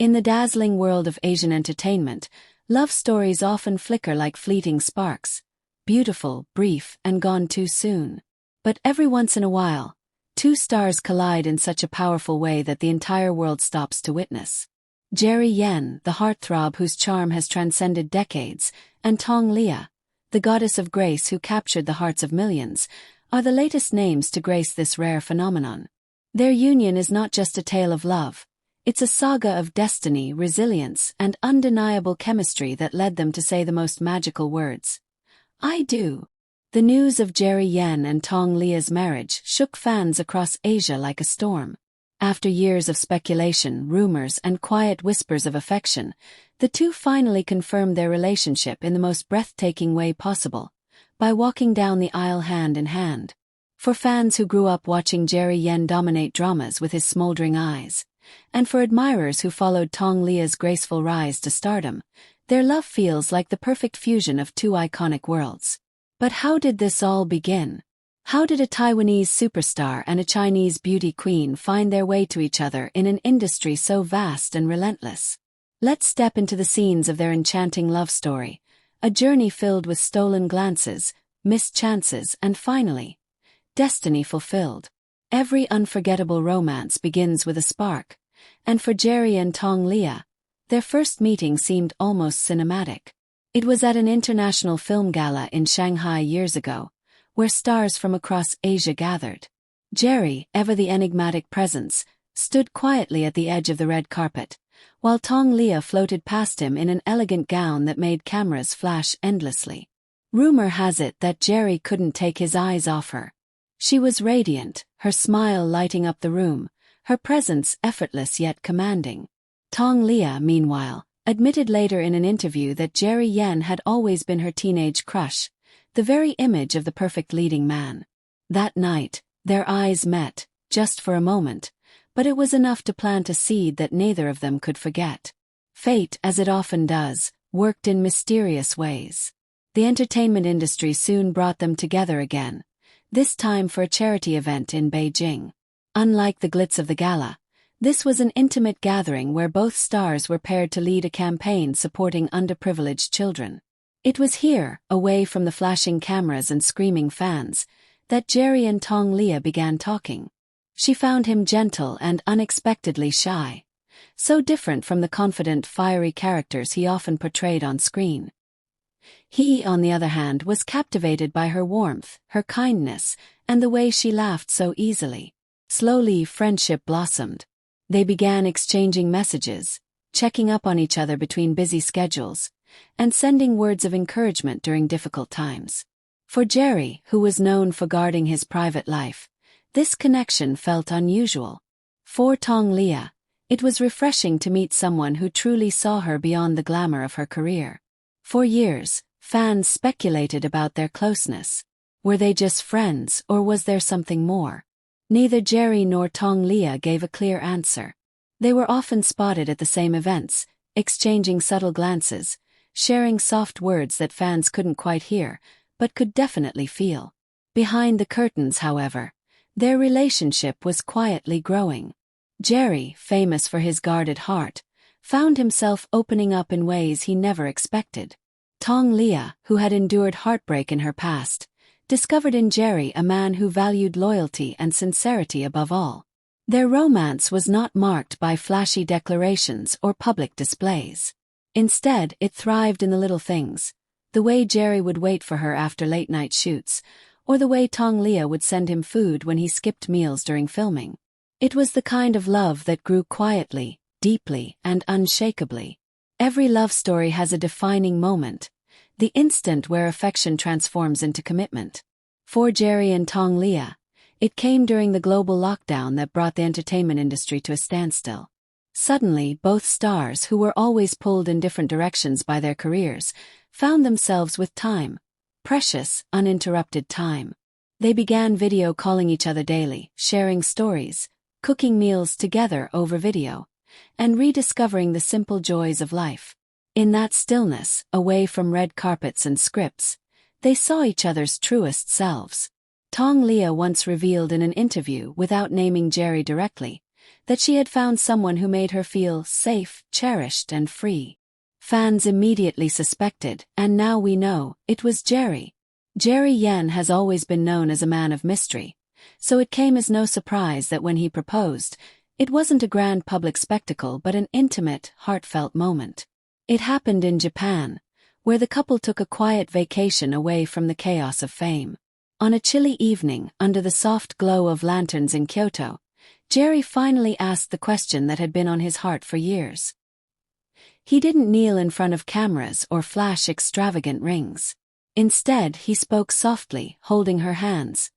In the dazzling world of Asian entertainment, love stories often flicker like fleeting sparks, beautiful, brief, and gone too soon. But every once in a while, two stars collide in such a powerful way that the entire world stops to witness. Jerry Yen, the heartthrob whose charm has transcended decades, and Tong Liya, the goddess of grace who captured the hearts of millions, are the latest names to grace this rare phenomenon. Their union is not just a tale of love. It's a saga of destiny, resilience, and undeniable chemistry that led them to say the most magical words. "I do." The news of Jerry Yen and Tong Liya's marriage shook fans across Asia like a storm. After years of speculation, rumors, and quiet whispers of affection, the two finally confirmed their relationship in the most breathtaking way possible, by walking down the aisle hand in hand. For fans who grew up watching Jerry Yen dominate dramas with his smoldering eyes, and for admirers who followed Tong Liya's graceful rise to stardom, their love feels like the perfect fusion of two iconic worlds. But how did this all begin? How did a Taiwanese superstar and a Chinese beauty queen find their way to each other in an industry so vast and relentless? Let's step into the scenes of their enchanting love story, a journey filled with stolen glances, missed chances, and finally, destiny fulfilled. Every unforgettable romance begins with a spark, and for Jerry and Tong Liya, their first meeting seemed almost cinematic. It was at an international film gala in Shanghai years ago, where stars from across Asia gathered. Jerry, ever the enigmatic presence, stood quietly at the edge of the red carpet, while Tong Liya floated past him in an elegant gown that made cameras flash endlessly. Rumor has it that Jerry couldn't take his eyes off her. She was radiant, her smile lighting up the room, her presence effortless yet commanding. Tong Liya, meanwhile, admitted later in an interview that Jerry Yen had always been her teenage crush, the very image of the perfect leading man. That night, their eyes met, just for a moment, but it was enough to plant a seed that neither of them could forget. Fate, as it often does, worked in mysterious ways. The entertainment industry soon brought them together again, this time for a charity event in Beijing. Unlike the glitz of the gala, this was an intimate gathering where both stars were paired to lead a campaign supporting underprivileged children. It was here, away from the flashing cameras and screaming fans, that Jerry and Tong Liya began talking. She found him gentle and unexpectedly shy, so different from the confident, fiery characters he often portrayed on screen. He, on the other hand, was captivated by her warmth, her kindness, and the way she laughed so easily. Slowly, friendship blossomed. They began exchanging messages, checking up on each other between busy schedules, and sending words of encouragement during difficult times. For Jerry, who was known for guarding his private life, this connection felt unusual. For Tong Liya, it was refreshing to meet someone who truly saw her beyond the glamour of her career. For years, fans speculated about their closeness. Were they just friends, or was there something more? Neither Jerry nor Tong Liya gave a clear answer. They were often spotted at the same events, exchanging subtle glances, sharing soft words that fans couldn't quite hear, but could definitely feel. Behind the curtains, however, their relationship was quietly growing. Jerry, famous for his guarded heart, found himself opening up in ways he never expected. Tong Liya, who had endured heartbreak in her past, discovered in Jerry a man who valued loyalty and sincerity above all. Their romance was not marked by flashy declarations or public displays. Instead, it thrived in the little things, the way Jerry would wait for her after late-night shoots, or the way Tong Liya would send him food when he skipped meals during filming. It was the kind of love that grew quietly, deeply, and unshakably. Every love story has a defining moment, the instant where affection transforms into commitment. For Jerry and Tong Liya, it came during the global lockdown that brought the entertainment industry to a standstill. Suddenly, both stars, who were always pulled in different directions by their careers, found themselves with time. Precious, uninterrupted time. They began video calling each other daily, sharing stories, cooking meals together over video, and rediscovering the simple joys of life. In that stillness, away from red carpets and scripts, they saw each other's truest selves. Tong Liya once revealed in an interview, without naming Jerry directly, that she had found someone who made her feel safe, cherished, and free. Fans immediately suspected, and now we know, it was Jerry. Jerry Yen has always been known as a man of mystery, so it came as no surprise that when he proposed, it wasn't a grand public spectacle but an intimate, heartfelt moment. It happened in Japan, where the couple took a quiet vacation away from the chaos of fame. On a chilly evening, under the soft glow of lanterns in Kyoto, Jerry finally asked the question that had been on his heart for years. He didn't kneel in front of cameras or flash extravagant rings. Instead, he spoke softly, holding her hands,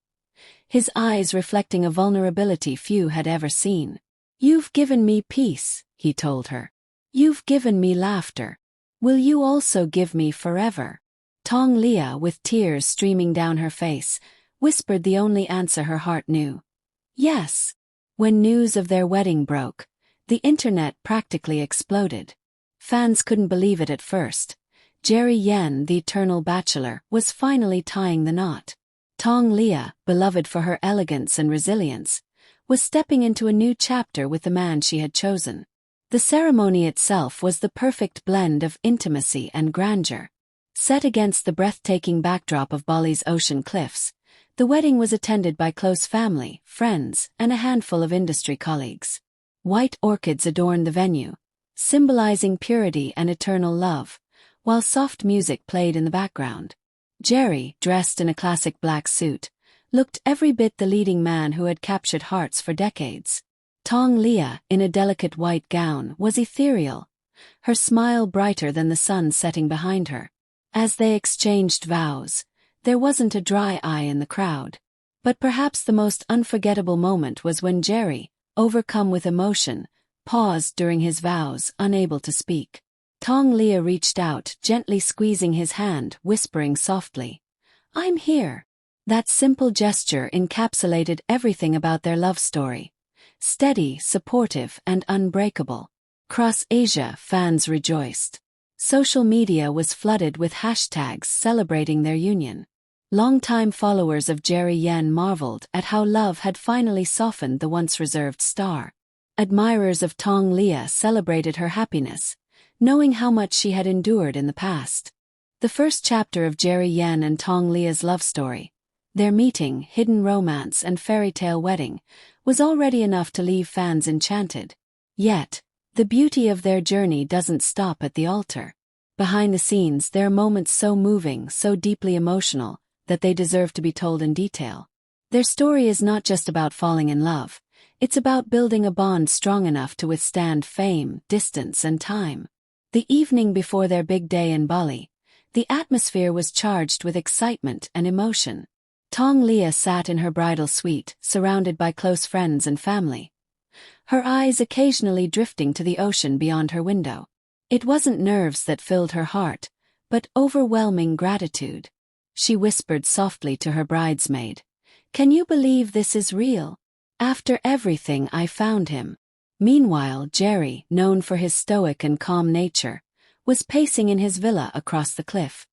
his eyes reflecting a vulnerability few had ever seen. "You've given me peace," he told her. "You've given me laughter. Will you also give me forever?" Tong Liya, with tears streaming down her face, whispered the only answer her heart knew. Yes. When news of their wedding broke, the internet practically exploded. Fans couldn't believe it at first. Jerry Yen, the eternal bachelor, was finally tying the knot. Tong Liya, beloved for her elegance and resilience, was stepping into a new chapter with the man she had chosen. The ceremony itself was the perfect blend of intimacy and grandeur. Set against the breathtaking backdrop of Bali's ocean cliffs, the wedding was attended by close family, friends, and a handful of industry colleagues. White orchids adorned the venue, symbolizing purity and eternal love, while soft music played in the background. Jerry, dressed in a classic black suit, looked every bit the leading man who had captured hearts for decades. Tong Liya, in a delicate white gown, was ethereal, her smile brighter than the sun setting behind her. As they exchanged vows, there wasn't a dry eye in the crowd. But perhaps the most unforgettable moment was when Jerry, overcome with emotion, paused during his vows, unable to speak. Tong Liya reached out, gently squeezing his hand, whispering softly, "I'm here." That simple gesture encapsulated everything about their love story. Steady, supportive, and unbreakable. Across Asia, fans rejoiced. Social media was flooded with hashtags celebrating their union. Longtime followers of Jerry Yen marveled at how love had finally softened the once reserved star. Admirers of Tong Liya celebrated her happiness, knowing how much she had endured in the past. The first chapter of Jerry Yen and Tong Liya's love story, their meeting, hidden romance, and fairytale wedding, was already enough to leave fans enchanted. Yet, the beauty of their journey doesn't stop at the altar. Behind the scenes, there are moments so moving, so deeply emotional, that they deserve to be told in detail. Their story is not just about falling in love, it's about building a bond strong enough to withstand fame, distance, and time. The evening before their big day in Bali, the atmosphere was charged with excitement and emotion. Tong Liya sat in her bridal suite, surrounded by close friends and family, her eyes occasionally drifting to the ocean beyond her window. It wasn't nerves that filled her heart, but overwhelming gratitude. She whispered softly to her bridesmaid, "Can you believe this is real? After everything, I found him." Meanwhile, Jerry, known for his stoic and calm nature, was pacing in his villa across the cliff.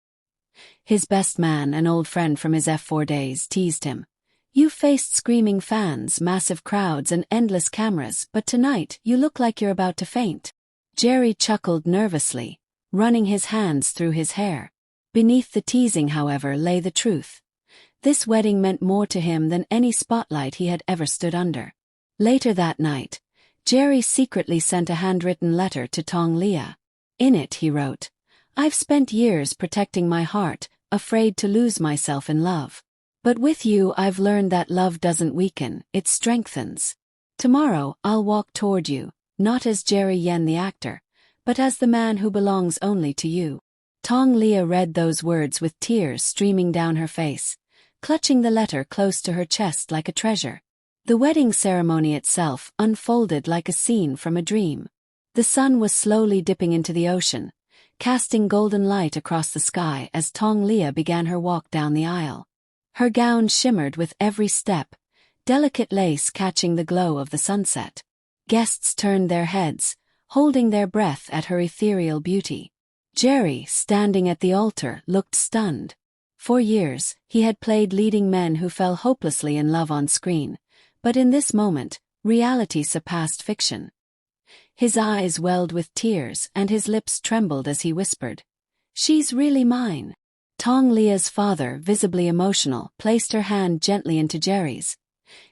His best man, an old friend from his F4 days, teased him. "You faced screaming fans, massive crowds, and endless cameras, but tonight you look like you're about to faint." Jerry chuckled nervously, running his hands through his hair. Beneath the teasing, however, lay the truth. This wedding meant more to him than any spotlight he had ever stood under. Later that night, Jerry secretly sent a handwritten letter to Tong Liya. In it he wrote, "I've spent years protecting my heart, afraid to lose myself in love. But with you I've learned that love doesn't weaken, it strengthens. Tomorrow I'll walk toward you, not as Jerry Yen the actor, but as the man who belongs only to you." Tong Liya read those words with tears streaming down her face, clutching the letter close to her chest like a treasure. The wedding ceremony itself unfolded like a scene from a dream. The sun was slowly dipping into the ocean, casting golden light across the sky as Tong Liya began her walk down the aisle. Her gown shimmered with every step, delicate lace catching the glow of the sunset. Guests turned their heads, holding their breath at her ethereal beauty. Jerry, standing at the altar, looked stunned. For years, he had played leading men who fell hopelessly in love on screen, but in this moment, Reality surpassed fiction. His eyes welled with tears and his lips trembled as he whispered, "She's really mine." Tong Liya's father, visibly emotional, placed her hand gently into Jerry's,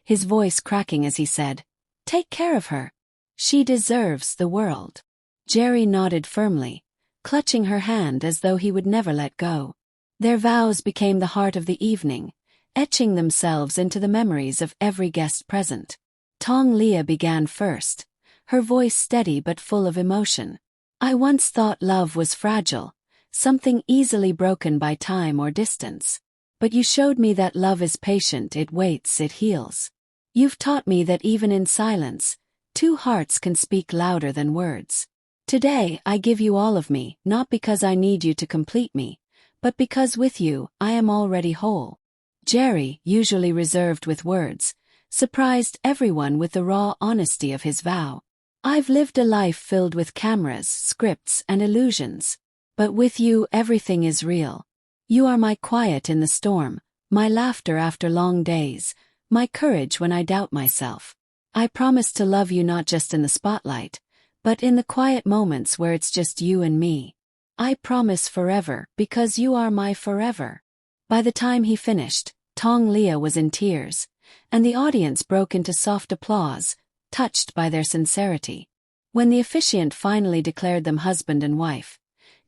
his voice cracking as he said, "Take care of her. She deserves the world." Jerry nodded firmly, clutching her hand as though he would never let go. Their vows became the heart of the evening, etching themselves into the memories of every guest present. Tong Liya began first, her voice steady but full of emotion. "I once thought love was fragile, something easily broken by time or distance. But you showed me that love is patient, it waits, it heals. You've taught me that even in silence, two hearts can speak louder than words. Today I give you all of me, not because I need you to complete me, but because with you, I am already whole." Jerry, usually reserved with words, surprised everyone with the raw honesty of his vow. "I've lived a life filled with cameras, scripts, and illusions. But with you everything is real. You are my quiet in the storm, my laughter after long days, my courage when I doubt myself. I promise to love you not just in the spotlight, but in the quiet moments where it's just you and me. I promise forever because you are my forever." By the time he finished, Tong Liya was in tears, and the audience broke into soft applause, touched by their sincerity. When the officiant finally declared them husband and wife,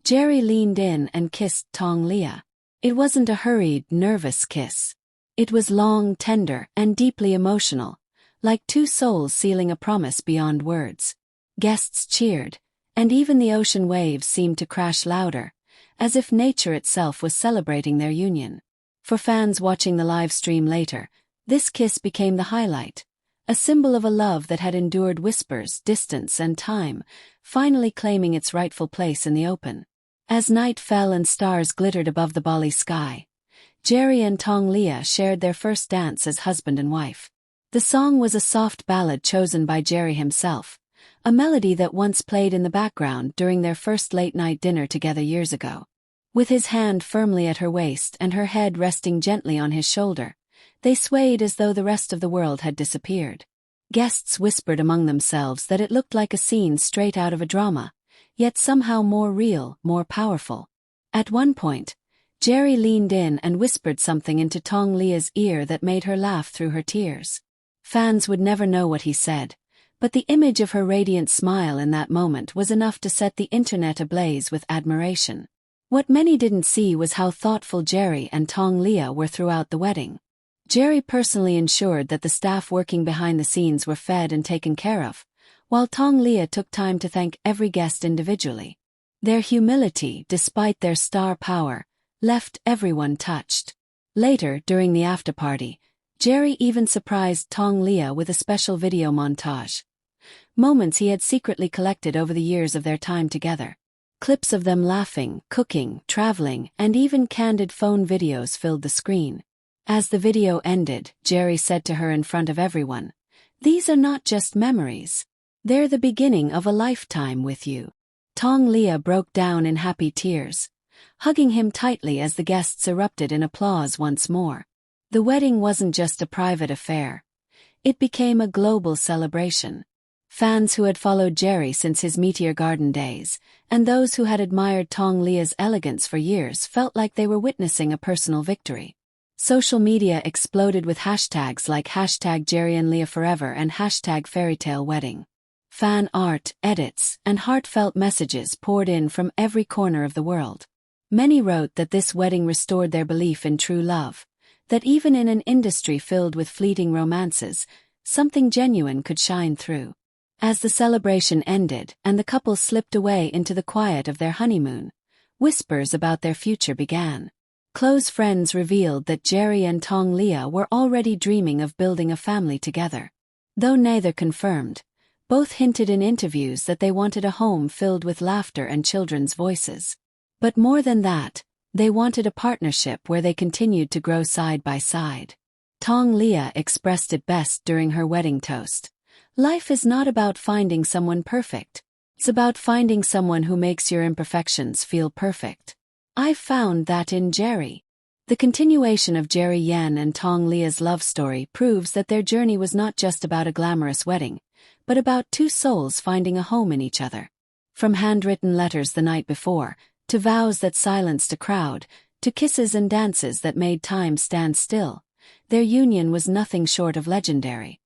Jerry leaned in and kissed Tong Liya. It wasn't a hurried, nervous kiss. It was long, tender, and deeply emotional, like two souls sealing a promise beyond words. Guests cheered, and even the ocean waves seemed to crash louder, as if nature itself was celebrating their union. For fans watching the live stream later, this kiss became the highlight, a symbol of a love that had endured whispers, distance, and time, finally claiming its rightful place in the open. As night fell and stars glittered above the Bali sky, Jerry and Tong Liya shared their first dance as husband and wife. The song was a soft ballad chosen by Jerry himself, a melody that once played in the background during their first late-night dinner together years ago. With his hand firmly at her waist and her head resting gently on his shoulder, they swayed as though the rest of the world had disappeared. Guests whispered among themselves that it looked like a scene straight out of a drama, yet somehow more real, more powerful. At one point, Jerry leaned in and whispered something into Tong Liya's ear that made her laugh through her tears. Fans would never know what he said, but the image of her radiant smile in that moment was enough to set the internet ablaze with admiration. What many didn't see was how thoughtful Jerry and Tong Liya were throughout the wedding. Jerry personally ensured that the staff working behind the scenes were fed and taken care of, while Tong Liya took time to thank every guest individually. Their humility, despite their star power, left everyone touched. Later, during the after-party, Jerry even surprised Tong Liya with a special video montage. Moments he had secretly collected over the years of their time together. Clips of them laughing, cooking, traveling, and even candid phone videos filled the screen. As the video ended, Jerry said to her in front of everyone, "These are not just memories. They're the beginning of a lifetime with you." Tong Liya broke down in happy tears, hugging him tightly as the guests erupted in applause once more. The wedding wasn't just a private affair. It became a global celebration. Fans who had followed Jerry since his Meteor Garden days, and those who had admired Tong Liya's elegance for years felt like they were witnessing a personal victory. Social media exploded with hashtags like #JerryandLiyaForever and #FairytaleWedding. Fan art, edits, and heartfelt messages poured in from every corner of the world. Many wrote that this wedding restored their belief in true love, that even in an industry filled with fleeting romances, something genuine could shine through. As the celebration ended and the couple slipped away into the quiet of their honeymoon, whispers about their future began. Close friends revealed that Jerry and Tong Liya were already dreaming of building a family together. Though neither confirmed, both hinted in interviews that they wanted a home filled with laughter and children's voices. But more than that, they wanted a partnership where they continued to grow side by side. Tong Liya expressed it best during her wedding toast. "Life is not about finding someone perfect. It's about finding someone who makes your imperfections feel perfect. I found that in Jerry." The continuation of Jerry Yan and Tong Liya's love story proves that their journey was not just about a glamorous wedding, but about two souls finding a home in each other. From handwritten letters the night before, to vows that silenced a crowd, to kisses and dances that made time stand still, their union was nothing short of legendary.